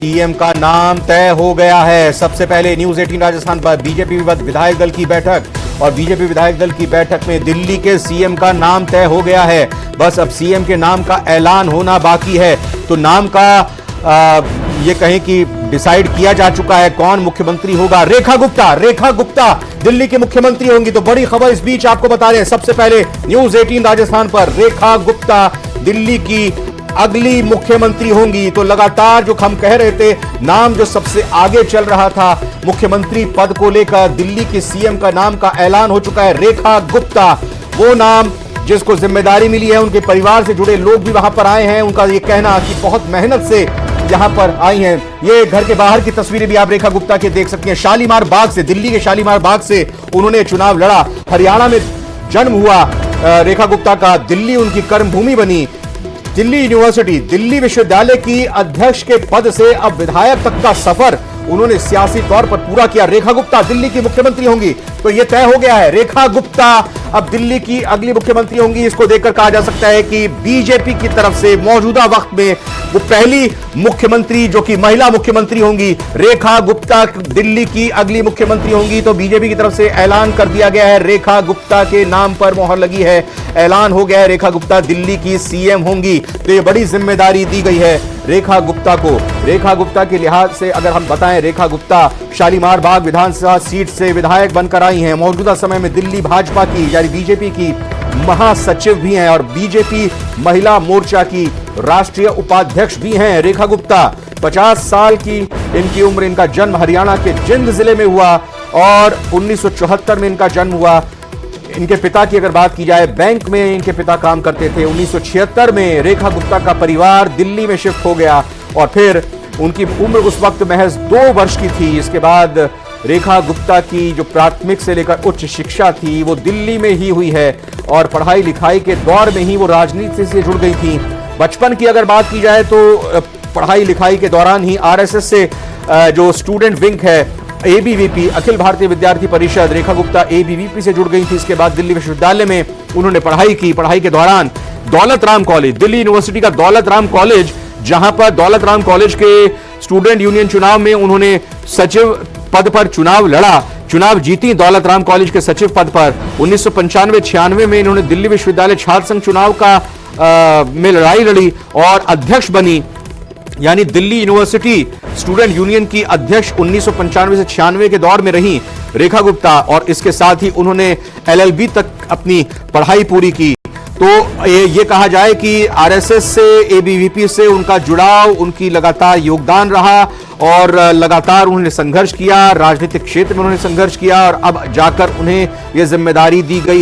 CM का नाम तय हो गया है। सबसे पहले न्यूज 18 राजस्थान पर बीजेपी विधायक दल की बैठक और बीजेपी विधायक दल की बैठक में दिल्ली के सीएम का नाम तय हो गया है। बस अब सीएम के नाम का ऐलान होना बाकी है। तो नाम का ये कहें कि डिसाइड किया जा चुका है कौन मुख्यमंत्री होगा। रेखा गुप्ता दिल्ली के मुख्यमंत्री होंगी। तो बड़ी खबर इस बीच आपको बता रहे हैं। सबसे पहले न्यूज 18 राजस्थान पर रेखा गुप्ता दिल्ली की अगली मुख्यमंत्री होंगी। तो लगातार जो हम कह रहे थे, नाम जो सबसे आगे चल रहा था मुख्यमंत्री पद को लेकर, दिल्ली के सीएम का नाम का ऐलान हो चुका है। रेखा गुप्ता वो नाम जिसको जिम्मेदारी मिली है, उनके परिवार से जुड़े लोग भी वहां पर आए हैं। उनका ये कहना कि बहुत मेहनत से यहां पर आई हैं। ये घर के बाहर की तस्वीरें भी आप रेखा गुप्ता के देख सकते हैं। शालीमार बाग से, दिल्ली के शालीमार बाग से उन्होंने चुनाव लड़ा। हरियाणा में जन्म हुआ रेखा गुप्ता का, दिल्ली उनकी कर्मभूमि बनी। दिल्ली यूनिवर्सिटी, दिल्ली विश्वविद्यालय की अध्यक्ष के पद से अब विधायक तक का सफर उन्होंने सियासी तौर पर पूरा किया। रेखा गुप्ता दिल्ली की मुख्यमंत्री होंगी। तो यह तय हो गया है, रेखा गुप्ता अब दिल्ली की अगली मुख्यमंत्री होंगी। इसको देखकर कहा जा सकता है कि बीजेपी की तरफ से मौजूदा वक्त में वो पहली मुख्यमंत्री जो कि महिला मुख्यमंत्री होंगी। रेखा गुप्ता दिल्ली की अगली मुख्यमंत्री होंगी। तो बीजेपी की तरफ से ऐलान कर दिया गया है, रेखा गुप्ता के नाम पर मोहर लगी है। ऐलान हो गया है, रेखा गुप्ता दिल्ली की सीएम होंगी। तो ये बड़ी जिम्मेदारी दी गई है रेखा गुप्ता को। रेखा गुप्ता के लिहाज से अगर हम बताएं, रेखा गुप्ता शालीमार बाग विधानसभा सीट से विधायक बनकर आई हैं। मौजूदा समय में दिल्ली भाजपा की यानी बीजेपी की महासचिव भी हैं और बीजेपी महिला मोर्चा की राष्ट्रीय उपाध्यक्ष भी हैं। रेखा गुप्ता 50 साल की इनकी उम्र। इनका जन्म हरियाणा के जिंद जिले में हुआ और 1974 में इनका जन्म हुआ। इनके पिता की अगर बात की जाए, बैंक में इनके पिता काम करते थे। 1976 में रेखा गुप्ता का परिवार दिल्ली में शिफ्ट हो गया और फिर उनकी उम्र उस वक्त महज 2 वर्ष की थी। इसके बाद रेखा गुप्ता की जो प्राथमिक से लेकर उच्च शिक्षा थी वो दिल्ली में ही हुई है और पढ़ाई लिखाई के दौर में ही वो राजनीति से जुड़ गई थी। बचपन की अगर बात की जाए तो पढ़ाई लिखाई के दौरान ही आरएसएस से जो स्टूडेंट विंग है एबीवीपी, अखिल भारतीय विद्यार्थी परिषद, रेखा गुप्ता एबीवीपी से जुड़ गई थी। इसके बाद दिल्ली विश्वविद्यालय में उन्होंने पढ़ाई की। पढ़ाई के दौरान दौलत राम कॉलेज, दिल्ली यूनिवर्सिटी का दौलत राम कॉलेज, जहां पर दौलत राम कॉलेज के स्टूडेंट यूनियन चुनाव में उन्होंने सचिव पद पर चुनाव लड़ा, चुनाव जीती दौलत राम कॉलेज के सचिव पद पर। 1995-96 में इन्होंने दिल्ली विश्वविद्यालय छात्र संघ चुनाव का में लड़ाई लड़ी और अध्यक्ष बनी, यानी दिल्ली यूनिवर्सिटी स्टूडेंट यूनियन की अध्यक्ष 1995 से 96 के दौर में रही रेखा गुप्ता। और इसके साथ ही उन्होंने एलएलबी तक अपनी पढ़ाई पूरी की। तो ये कहा जाए कि आरएसएस से, एबीवीपी से उनका जुड़ाव, उनकी लगातार योगदान रहा और लगातार उन्होंने संघर्ष किया, राजनीतिक क्षेत्र में उन्होंने संघर्ष किया और अब जाकर उन्हें यह जिम्मेदारी दी गई है।